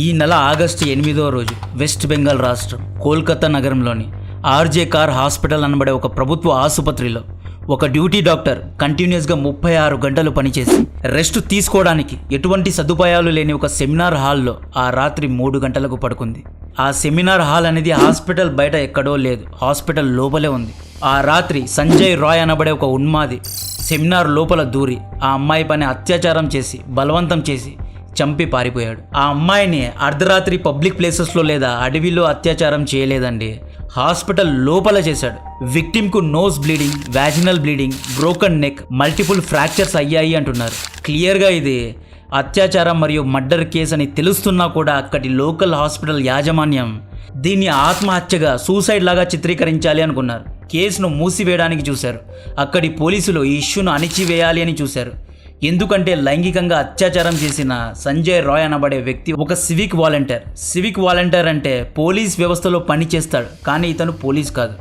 ఈ నెల ఆగస్టు 8వ రోజు వెస్ట్ బెంగాల్ రాష్ట్రం కోల్కతా నగరంలోని ఆర్జే కార్ హాస్పిటల్ అనబడే ఒక ప్రభుత్వ ఆసుపత్రిలో ఒక డ్యూటీ డాక్టర్ కంటిన్యూస్గా 36 గంటలు పనిచేసి రెస్ట్ తీసుకోవడానికి ఎటువంటి సదుపాయాలు లేని ఒక సెమినార్ హాల్లో ఆ రాత్రి 3 గంటలకు పడుకుంది. ఆ సెమినార్ హాల్ అనేది హాస్పిటల్ బయట ఎక్కడో లేదు, హాస్పిటల్ లోపలే ఉంది. ఆ రాత్రి సంజయ్ రాయ్ అనబడే ఒక ఉన్మాది సెమినార్ లోపల దూరి ఆ అమ్మాయి పైన అత్యాచారం చేసి బలవంతం చేసి చంపి పారిపోయాడు. ఆ అమ్మాయిని అర్ధరాత్రి పబ్లిక్ ప్లేసెస్లో లేదా అడవిలో అత్యాచారం చేయలేదండి, హాస్పిటల్ లోపల చేశాడు. విక్టిమ్కు nose bleeding, vaginal bleeding, broken neck, multiple fractures అయ్యాయి అంటున్నారు. క్లియర్గా ఇది అత్యాచారం మరియు మర్డర్ కేసు అని తెలుస్తున్నా కూడా అక్కడి లోకల్ హాస్పిటల్ యాజమాన్యం దీన్ని ఆత్మహత్యగా సూసైడ్ లాగా చిత్రీకరించాలి అనుకున్నారు. కేసును మూసివేయడానికి చూశారు. అక్కడి పోలీసులు ఈ ఇష్యూను అణిచివేయాలి అని చూశారు. ఎందుకంటే లైంగికంగా అత్యాచారం చేసిన సంజయ్ రాయ్ అనబడే వ్యక్తి ఒక సివిక్ వాలంటీర్. సివిక్ వాలంటీర్ అంటే పోలీస్ వ్యవస్థలో పని చేస్తాడు, కానీ ఇతను పోలీస్ కాదు.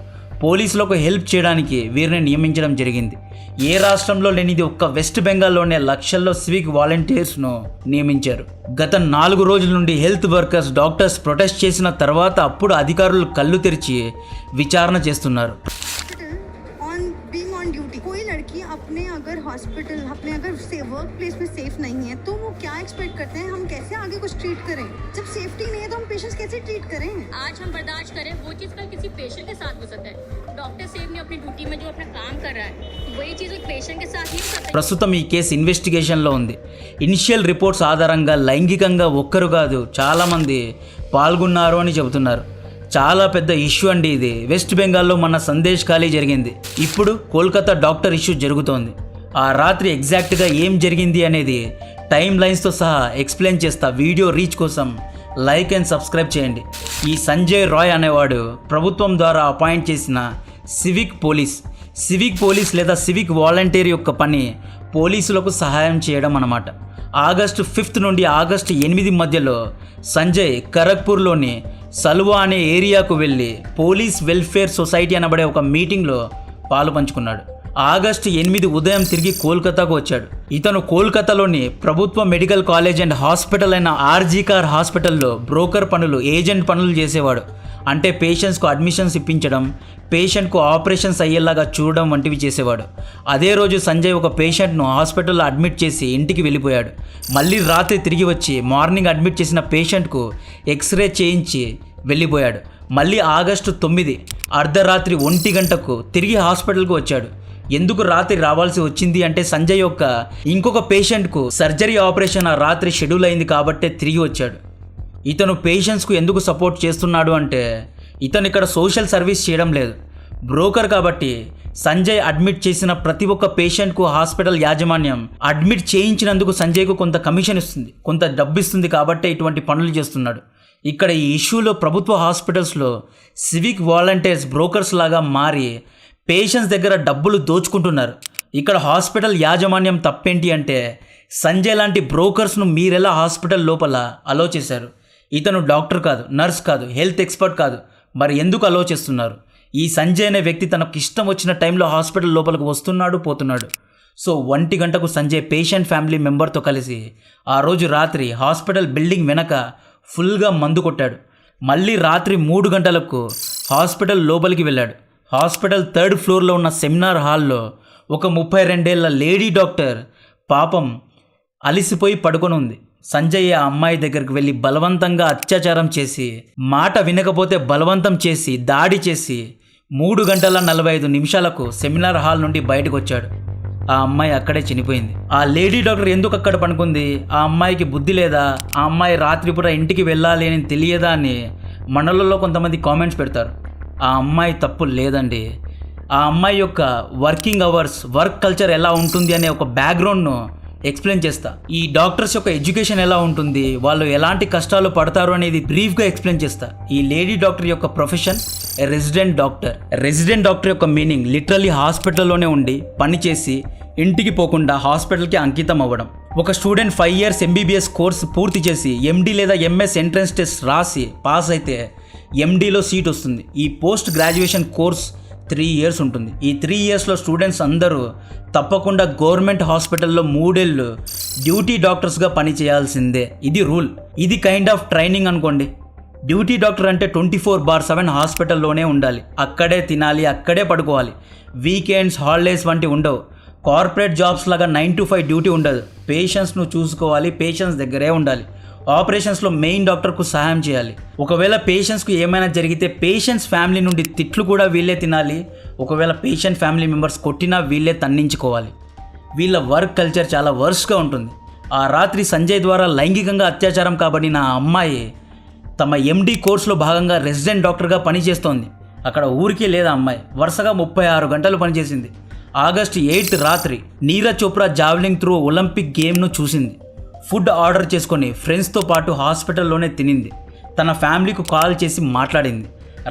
పోలీసులకు హెల్ప్ చేయడానికి వీరిని నియమించడం జరిగింది. ఏ రాష్ట్రంలో లేనిది ఒక్క వెస్ట్ బెంగాల్లోనే లక్షల్లో సివిక్ వాలంటీర్స్ను నియమించారు. గత 4 రోజుల నుండి హెల్త్ వర్కర్స్, డాక్టర్స్ ప్రొటెస్ట్ చేసిన తర్వాత అప్పుడు అధికారులు కళ్ళు తెరిచి విచారణ చేస్తున్నారు. हॉस्पिटल अपने अगर वर्क प्लेस में सेफ नहीं है तो वो क्या एक्सपेक्ट करते हैं, हम कैसे आगे कुछ ट्रीट करें? जब सेफ्टी नहीं है तो हम पेशेंट्स कैसे ट्रीट करें? आज हम बर्दाश्त करें वो चीज़ कल किसी पेशेंट के साथ हो सकता है. डॉक्टर सेफ ने अपनी ड्यूटी में जो अपना काम कर रहा है वही चीज़ एक पेशेंट के साथ ही हो सकता है. ప్రస్తుతం ఈ కేసు ఇన్వెస్టిగేషన్లో ఉంది. ఇనిషియల్ రిపోర్ట్స్ ఆధారంగా లైంగికంగా ఒక్కరు కాదు చాలామంది పాల్గొన్నారు అని చెబుతున్నారు. చాలా పెద్ద ఇష్యూ అండి ఇది. వెస్ట్ బెంగాల్లో మన సందేశ్ ఖాళీ జరిగింది, ఇప్పుడు కోల్కతా డాక్టర్ ఇష్యూ జరుగుతోంది. ఆ రాత్రి ఎగ్జాక్ట్గా ఏం జరిగింది అనేది టైమ్ లైన్స్తో సహా ఎక్స్ప్లెయిన్ చేస్తా. వీడియో రీచ్ కోసం లైక్ అండ్ సబ్స్క్రైబ్ చేయండి. ఈ సంజయ్ రాయ్ అనేవాడు ప్రభుత్వం ద్వారా అపాయింట్ చేసిన సివిక్ పోలీస్ లేదా సివిక్ వాలంటీర్ యొక్క పని పోలీసులకు సహాయం చేయడం అన్నమాట. ఆగస్టు 5 నుండి ఆగస్టు 8 మధ్యలో సంజయ్ ఖరగ్పూర్లోని సల్వా అనే ఏరియాకు వెళ్ళి పోలీస్ వెల్ఫేర్ సొసైటీ అనబడే ఒక మీటింగ్లో పాలు పంచుకున్నాడు. ఆగస్టు 8 ఉదయం తిరిగి కోల్కతాకు వచ్చాడు. ఇతను కోల్కతాలోని ప్రభుత్వ మెడికల్ కాలేజ్ అండ్ హాస్పిటల్ అయిన ఆర్జీ కార్ హాస్పిటల్లో బ్రోకర్ పనులు, ఏజెంట్ పనులు చేసేవాడు. అంటే పేషెంట్స్కు అడ్మిషన్స్ ఇప్పించడం, పేషెంట్కు ఆపరేషన్స్ అయ్యేలాగా చూడడం వంటివి చేసేవాడు. అదే రోజు సంజయ్ ఒక పేషెంట్ను హాస్పిటల్లో అడ్మిట్ చేసి ఇంటికి వెళ్ళిపోయాడు. మళ్ళీ రాత్రి తిరిగి వచ్చి మార్నింగ్ అడ్మిట్ చేసిన పేషెంట్కు ఎక్స్రే చేయించి వెళ్ళిపోయాడు. మళ్ళీ ఆగస్టు 9 అర్ధరాత్రి 1 గంటకు తిరిగి హాస్పిటల్కు వచ్చాడు. ఎందుకు రాత్రి రావాల్సి వచ్చింది అంటే సంజయ్ యొక్క ఇంకొక పేషెంట్కు సర్జరీ ఆపరేషన్ ఆ రాత్రి షెడ్యూల్ అయింది కాబట్టే తిరిగి వచ్చాడు. ఇతను పేషెంట్స్కు ఎందుకు సపోర్ట్ చేస్తున్నాడు అంటే ఇతను ఇక్కడ సోషల్ సర్వీస్ చేయడం లేదు, బ్రోకర్. కాబట్టి సంజయ్ అడ్మిట్ చేసిన ప్రతి ఒక్క పేషెంట్కు హాస్పిటల్ యాజమాన్యం అడ్మిట్ చేయించినందుకు సంజయ్కు కొంత కమిషన్ ఇస్తుంది, కొంత డబ్బు ఇస్తుంది. కాబట్టే ఇటువంటి పనులు చేస్తున్నాడు. ఇక్కడ ఈ ఇష్యూలో ప్రభుత్వ హాస్పిటల్స్లో సివిక్ వాలంటీర్స్ బ్రోకర్స్ లాగా మారి పేషెంట్స్ దగ్గర డబ్బులు దోచుకుంటున్నారు. ఇక్కడ హాస్పిటల్ యాజమాన్యం తప్పేంటి అంటే సంజయ్ లాంటి బ్రోకర్స్ను మీరెలా హాస్పిటల్ లోపల అలో చేశారు? ఇతను డాక్టర్ కాదు, నర్స్ కాదు, హెల్త్ ఎక్స్పర్ట్ కాదు, మరి ఎందుకు అలో చేస్తున్నారు? ఈ సంజయ్ అనే వ్యక్తి తనకు ఇష్టం వచ్చిన టైంలో హాస్పిటల్ లోపలికి వస్తున్నాడు, పోతున్నాడు. సో 1 గంటకు సంజయ్ పేషెంట్ ఫ్యామిలీ మెంబర్తో కలిసి ఆ రోజు రాత్రి హాస్పిటల్ బిల్డింగ్ వెనక ఫుల్గా మందు కొట్టాడు. మళ్ళీ రాత్రి 3 గంటలకు హాస్పిటల్ లోపలికి వెళ్ళాడు. హాస్పిటల్ 3rd ఫ్లోర్లో ఉన్న సెమినార్ హాల్లో ఒక 32 ఏళ్ల లేడీ డాక్టర్ పాపం అలిసిపోయి పడుకొని ఉంది. సంజయ్ ఆ అమ్మాయి దగ్గరికి వెళ్ళి బలవంతంగా అత్యాచారం చేసి, మాట వినకపోతే బలవంతం చేసి, దాడి చేసి 3 గంటల 45 నిమిషాలకు సెమినార్ హాల్ నుండి బయటకు వచ్చాడు. ఆ అమ్మాయి అక్కడే చనిపోయింది. ఆ లేడీ డాక్టర్ ఎందుకు అక్కడ పడుకుంది? ఆ అమ్మాయికి బుద్ధి లేదా? ఆ అమ్మాయి రాత్రిపూట ఇంటికి వెళ్ళాలి అని తెలియదా అని మనలలో కొంతమంది కామెంట్స్ పెడతారు. ఆ అమ్మాయి తప్పు లేదండి. ఆ అమ్మాయి యొక్క వర్కింగ్ అవర్స్, వర్క్ కల్చర్ ఎలా ఉంటుంది అనే ఒక బ్యాక్గ్రౌండ్ను ఎక్స్ప్లెయిన్ చేస్తా. ఈ డాక్టర్స్ యొక్క ఎడ్యుకేషన్ ఎలా ఉంటుంది, వాళ్ళు ఎలాంటి కష్టాలు పడతారు అనేది బ్రీఫ్గా ఎక్స్ప్లెయిన్ చేస్తా. ఈ లేడీ డాక్టర్ యొక్క profession resident doctor. Resident doctor యొక్క మీనింగ్ లిటరల్లీ హాస్పిటల్లోనే ఉండి పనిచేసి ఇంటికి పోకుండా హాస్పిటల్కి అంకితం అవ్వడం. ఒక స్టూడెంట్ 5 years MBBS కోర్స్ పూర్తి చేసి MD లేదా MS ఎంట్రన్స్ టెస్ట్ రాసి పాస్ అయితే MDలో సీట్ వస్తుంది. ఈ పోస్ట్ గ్రాడ్యుయేషన్ కోర్స్ 3 ఇయర్స్ ఉంటుంది. ఈ 3 ఇయర్స్లో స్టూడెంట్స్ అందరూ తప్పకుండా గవర్నమెంట్ హాస్పిటల్లో 3 ఏళ్ళు డ్యూటీ డాక్టర్స్గా పనిచేయాల్సిందే. ఇది రూల్. ఇది కైండ్ ఆఫ్ ట్రైనింగ్ అనుకోండి. డ్యూటీ డాక్టర్ అంటే 24/7 హాస్పిటల్లోనే ఉండాలి, అక్కడే తినాలి, అక్కడే పడుకోవాలి. వీకెండ్స్, హాలిడేస్ వంటి ఉండవు. కార్పొరేట్ జాబ్స్ లాగా 9 to 5 డ్యూటీ ఉండదు. పేషెంట్స్ను చూసుకోవాలి, పేషెంట్స్ దగ్గరే ఉండాలి. ఆపరేషన్స్లో మెయిన్ డాక్టర్కు సహాయం చేయాలి. ఒకవేళ పేషెంట్స్కు ఏమైనా జరిగితే పేషెంట్స్ ఫ్యామిలీ నుండి తిట్లు కూడా వీళ్ళే తినాలి. ఒకవేళ పేషెంట్ ఫ్యామిలీ మెంబర్స్ కొట్టినా వీళ్ళే తన్నించుకోవాలి. వీళ్ళ వర్క్ కల్చర్ చాలా వర్స్ట్గా ఉంటుంది. ఆ రాత్రి సంజయ్ ద్వారా లైంగికంగా అత్యాచారం కాబడిన ఆ అమ్మాయి తమ MD కోర్సులో భాగంగా రెసిడెంట్ డాక్టర్గా పనిచేస్తోంది. అక్కడ ఊరికే లేదా అమ్మాయి, వరుసగా 36 గంటలు పనిచేసింది. ఆగస్టు 8 రాత్రి Neeraj Chopra javelin throw Olympic గేమ్ను చూసింది. ఫుడ్ ఆర్డర్ చేసుకొని ఫ్రెండ్స్తో పాటు హాస్పిటల్లోనే తినింది. తన ఫ్యామిలీకు కాల్ చేసి మాట్లాడింది.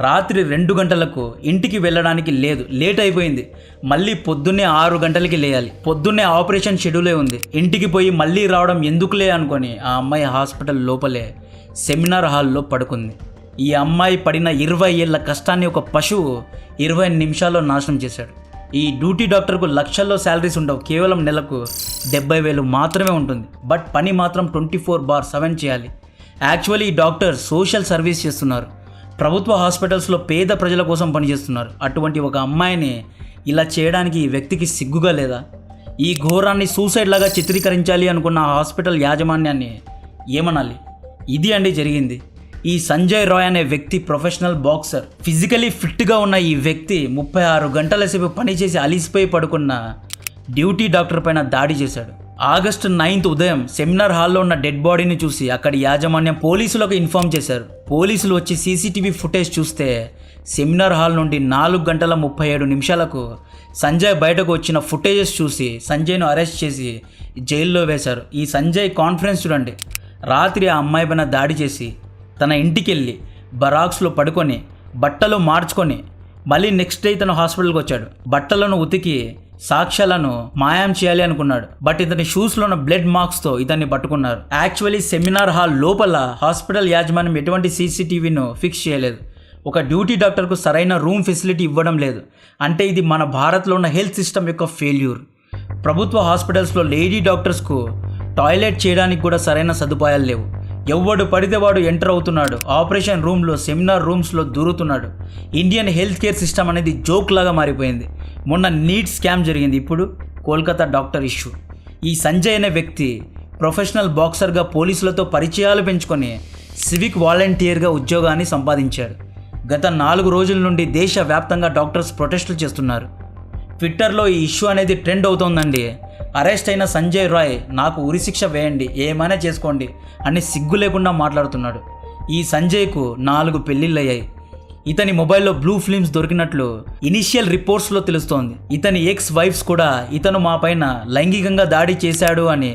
రాత్రి 2 గంటలకు ఇంటికి వెళ్ళడానికి లేదు, లేట్ అయిపోయింది. మళ్ళీ పొద్దున్నే 6 గంటలకి లేయాలి. పొద్దున్నే ఆపరేషన్ షెడ్యూలే ఉంది. ఇంటికి పోయి మళ్ళీ రావడం ఎందుకులే అనుకొని ఆ అమ్మాయి హాస్పిటల్ లోపలే సెమినార్ హాల్లో పడుకుంది. ఈ అమ్మాయి పడిన 20 ఏళ్ల కష్టాన్ని ఒక పశువు 20 నిమిషాల్లో నాశనం చేశాడు. ఈ డ్యూటీ డాక్టర్కు లక్షల్లో శాలరీస్ ఉండవు, కేవలం నెలకు 70,000 మాత్రమే ఉంటుంది. బట్ పని మాత్రం 24/7 చేయాలి. యాక్చువల్లీ ఈ డాక్టర్ సోషల్ సర్వీస్ చేస్తున్నారు. ప్రభుత్వ హాస్పిటల్స్లో పేద ప్రజల కోసం పనిచేస్తున్నారు. అటువంటి ఒక అమ్మాయిని ఇలా చేయడానికి ఈ వ్యక్తికి సిగ్గుగా లేదా? ఈ ఘోరాన్ని సూసైడ్ లాగా చిత్రీకరించాలి అనుకున్న హాస్పిటల్ యాజమాన్యాన్ని ఏమనాలి? ఇది అండి జరిగింది. ఈ సంజయ్ రాయ్ అనే వ్యక్తి ప్రొఫెషనల్ బాక్సర్. ఫిజికలీ ఫిట్గా ఉన్న ఈ వ్యక్తి 36 గంటల సేపు పనిచేసి అలిసిపోయి పడుకున్న డ్యూటీ డాక్టర్ పైన దాడి చేశాడు. ఆగస్టు 9 ఉదయం సెమినార్ హాల్లో ఉన్న డెడ్ బాడీని చూసి అక్కడి యాజమాన్యం పోలీసులకు ఇన్ఫార్మ్ చేశారు. పోలీసులు వచ్చి CCTV ఫుటేజ్ చూస్తే సెమినార్ హాల్ నుండి 4 గంటల 37 నిమిషాలకు సంజయ్ బయటకు వచ్చిన ఫుటేజెస్ చూసి సంజయ్ను అరెస్ట్ చేసి జైల్లో వేశారు. ఈ సంజయ్ కాన్ఫిడెన్స్ చూడండి. రాత్రి ఆ అమ్మాయి పైన దాడి చేసి తన ఇంటికి వెళ్ళి బరాక్స్లో పడుకొని బట్టలు మార్చుకొని మళ్ళీ నెక్స్ట్ డే తను హాస్పిటల్కి వచ్చాడు. బట్టలను ఉతికి సాక్ష్యాలను మాయం చేయాలి అనుకున్నాడు. బట్ ఇతని షూస్లో ఉన్న బ్లడ్ మార్క్స్తో ఇతన్ని పట్టుకున్నారు. యాక్చువల్లీ సెమినార్ హాల్ లోపల హాస్పిటల్ యాజమాన్యం ఎటువంటి CCTVను ఫిక్స్ చేయలేదు. ఒక డ్యూటీ డాక్టర్కు సరైన రూమ్ ఫెసిలిటీ ఇవ్వడం లేదు. అంటే ఇది మన భారత్లో ఉన్న హెల్త్ సిస్టమ్ యొక్క ఫెయిల్యూర్. ప్రభుత్వ హాస్పిటల్స్లో లేడీ డాక్టర్స్కు టాయిలెట్ చేయడానికి కూడా సరైన సదుపాయాలు లేవు. ఎవడు పడితే వాడు ఎంటర్ అవుతున్నాడు. ఆపరేషన్ రూమ్లో, సెమినార్ రూమ్స్లో దూరుతున్నాడు. ఇండియన్ హెల్త్ కేర్ సిస్టమ్ అనేది జోక్ లాగా మారిపోయింది. మొన్న నీట్ స్కామ్ జరిగింది, ఇప్పుడు కోల్కతా డాక్టర్ ఇష్యూ. ఈ సంజయ్ అనే వ్యక్తి ప్రొఫెషనల్ బాక్సర్గా పోలీసులతో పరిచయాలు పెంచుకొని సివిక్ వాలంటీర్గా ఉద్యోగాన్ని సంపాదించాడు. గత 4 రోజుల నుండి దేశవ్యాప్తంగా డాక్టర్స్ ప్రొటెస్టులు చేస్తున్నారు. ట్విట్టర్లో ఈ ఇష్యూ అనేది ట్రెండ్ అవుతోందండి. అరెస్ట్ అయిన సంజయ్ రాయ్ నాకు ఉరిశిక్ష వేయండి, ఏమైనా చేసుకోండి అని సిగ్గు లేకుండా మాట్లాడుతున్నాడు. ఈ సంజయ్కు 4 పెళ్లిళ్ళయ్యాయి. ఇతని మొబైల్లో బ్లూ ఫిల్మ్స్ దొరికినట్లు ఇనిషియల్ రిపోర్ట్స్లో తెలుస్తోంది. ఇతని ఎక్స్ వైఫ్స్ కూడా ఇతను మా పైన లైంగికంగా దాడి చేశాడు అని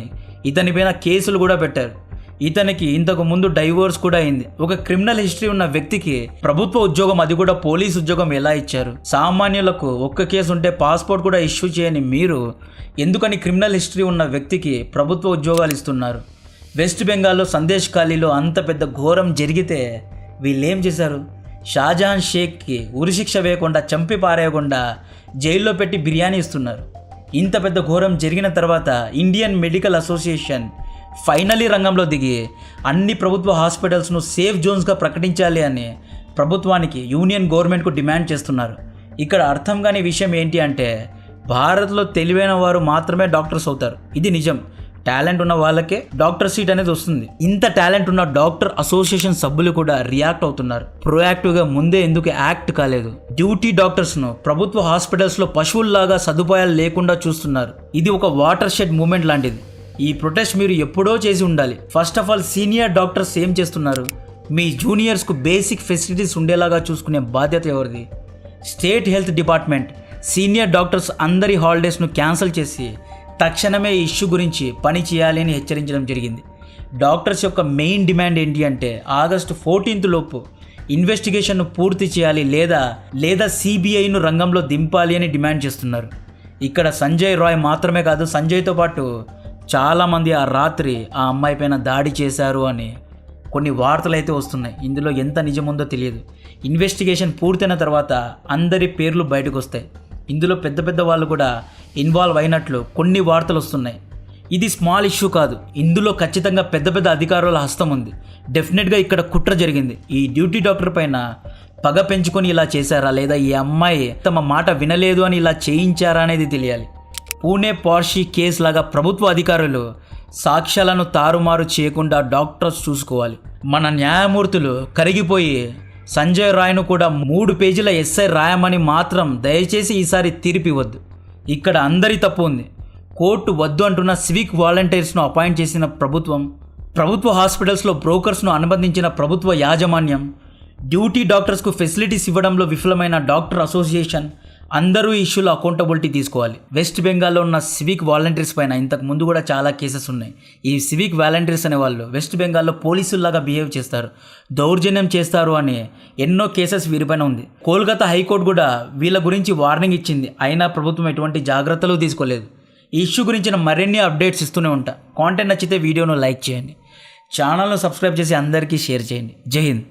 ఇతనిపైన కేసులు కూడా పెట్టారు. ఇతనికి ఇంతకు ముందు డైవోర్స్ కూడా అయింది. ఒక క్రిమినల్ హిస్టరీ ఉన్న వ్యక్తికి ప్రభుత్వ ఉద్యోగం, అది కూడా పోలీస్ ఉద్యోగం ఎలా ఇచ్చారు? సామాన్యులకు ఒక్క కేసు ఉంటే పాస్పోర్ట్ కూడా ఇష్యూ చేయని మీరు ఎందుకని క్రిమినల్ హిస్టరీ ఉన్న వ్యక్తికి ప్రభుత్వ ఉద్యోగాలు ఇస్తున్నారు? వెస్ట్ బెంగాల్లో సందేశ్ ఖాళీలో అంత పెద్ద ఘోరం జరిగితే వీళ్ళేం చేశారు? షాజహాన్ షేక్కి ఉరిశిక్ష వేయకుండా, చంపి పారేయకుండా జైల్లో పెట్టి బిర్యానీ ఇస్తున్నారు. ఇంత పెద్ద ఘోరం జరిగిన తర్వాత ఇండియన్ మెడికల్ అసోసియేషన్ ఫైనలీ రంగంలో దిగి అన్ని ప్రభుత్వ హాస్పిటల్స్ను సేఫ్ జోన్స్గా ప్రకటించాలి అని ప్రభుత్వానికి, యూనియన్ గవర్నమెంట్కు డిమాండ్ చేస్తున్నారు. ఇక్కడ అర్థం కాని విషయం ఏంటి అంటే భారత్లో తెలివైన వారు మాత్రమే డాక్టర్స్ అవుతారు. ఇది నిజం. టాలెంట్ ఉన్న వాళ్ళకే డాక్టర్ సీట్ అనేది వస్తుంది. ఇంత టాలెంట్ ఉన్న డాక్టర్ అసోసియేషన్ సభ్యులు కూడా రియాక్ట్ అవుతున్నారు. ప్రొయాక్టివ్గా ముందే ఎందుకు యాక్ట్ కాలేదు? డ్యూటీ డాక్టర్స్ను ప్రభుత్వ హాస్పిటల్స్లో పశువుల్లాగా సదుపాయాలు లేకుండా చూస్తున్నారు. ఇది ఒక వాటర్ షెడ్ మూమెంట్ లాంటిది. ఈ ప్రొటెస్ట్ మీరు ఎప్పుడో చేసి ఉండాలి. First of all senior doctors ఏం చేస్తున్నారు? మీ జూనియర్స్కు బేసిక్ ఫెసిలిటీస్ ఉండేలాగా చూసుకునే బాధ్యత ఎవరిది? State health department senior doctors అందరి హాలిడేస్ను క్యాన్సిల్ చేసి తక్షణమే ఈ ఇష్యూ గురించి పని చేయాలి అని హెచ్చరించడం జరిగింది. డాక్టర్స్ యొక్క మెయిన్ డిమాండ్ ఏంటి అంటే ఆగస్టు 14 లోపు ఇన్వెస్టిగేషన్ను పూర్తి చేయాలి, లేదా CBIను రంగంలో దింపాలి అని డిమాండ్ చేస్తున్నారు. ఇక్కడ సంజయ్ రాయ్ మాత్రమే కాదు, సంజయ్తో పాటు చాలామంది ఆ రాత్రి ఆ అమ్మాయి పైన దాడి చేశారు అని కొన్ని వార్తలు అయితే వస్తున్నాయి. ఇందులో ఎంత నిజముందో తెలియదు. ఇన్వెస్టిగేషన్ పూర్తయిన తర్వాత అందరి పేర్లు బయటకు వస్తాయి. ఇందులో పెద్ద పెద్ద వాళ్ళు కూడా ఇన్వాల్వ్ అయినట్లు కొన్ని వార్తలు వస్తున్నాయి. ఇది స్మాల్ ఇష్యూ కాదు. ఇందులో ఖచ్చితంగా పెద్ద పెద్ద అధికారుల హస్తం ఉంది. డెఫినెట్గా ఇక్కడ కుట్ర జరిగింది. ఈ డ్యూటీ డాక్టర్ పైన పగ పెంచుకొని ఇలా చేశారా, లేదా ఈ అమ్మాయి తమ మాట వినలేదు అని ఇలా చేయించారా అనేది తెలియాలి. పూణే పార్షీ కేసు లాగా ప్రభుత్వ అధికారులు సాక్ష్యాలను తారుమారు చేయకుండా డాక్టర్స్ చూసుకోవాలి. మన న్యాయమూర్తులు కరిగిపోయి సంజయ్ రాయ్ను కూడా 3 పేజీల ఎస్ఐ రాయమని మాత్రం దయచేసి ఈసారి తీర్పు ఇవ్వద్దు. ఇక్కడ అందరి తప్పు ఉంది. కోర్టు వద్దు అంటున్న సివిక్ వాలంటీర్స్ను అపాయింట్ చేసిన ప్రభుత్వ హాస్పిటల్స్లో బ్రోకర్స్ను అనుబంధించిన ప్రభుత్వ యాజమాన్యం, డ్యూటీ డాక్టర్స్కు ఫెసిలిటీస్ ఇవ్వడంలో విఫలమైన డాక్టర్ అసోసియేషన్, అందరూ ఇష్యూలో అకౌంటబిలిటీ తీసుకోవాలి. వెస్ట్ బెంగాల్లో ఉన్న సివిక్ వాలంటీర్స్ పైన ఇంతకు ముందు కూడా చాలా కేసెస్ ఉన్నాయి. ఈ సివిక్ వాలంటీర్స్ అనేవాళ్ళు వెస్ట్ బెంగాల్లో పోలీసుల్లాగా బిహేవ్ చేస్తారు, దౌర్జన్యం చేస్తారు అని ఎన్నో కేసెస్ వీరిపైన ఉంది. కోల్కతా హైకోర్టు కూడా వీళ్ళ గురించి వార్నింగ్ ఇచ్చింది. అయినా ప్రభుత్వం ఎటువంటి జాగ్రత్తలు తీసుకోలేదు. ఈ ఇష్యూ గురించిన మరిన్ని అప్డేట్స్ ఇస్తూనే ఉంటా. కాంటెంట్ నచ్చితే వీడియోను లైక్ చేయండి, ఛానల్ను సబ్స్క్రైబ్ చేసి అందరికీ షేర్ చేయండి. జై హింద్.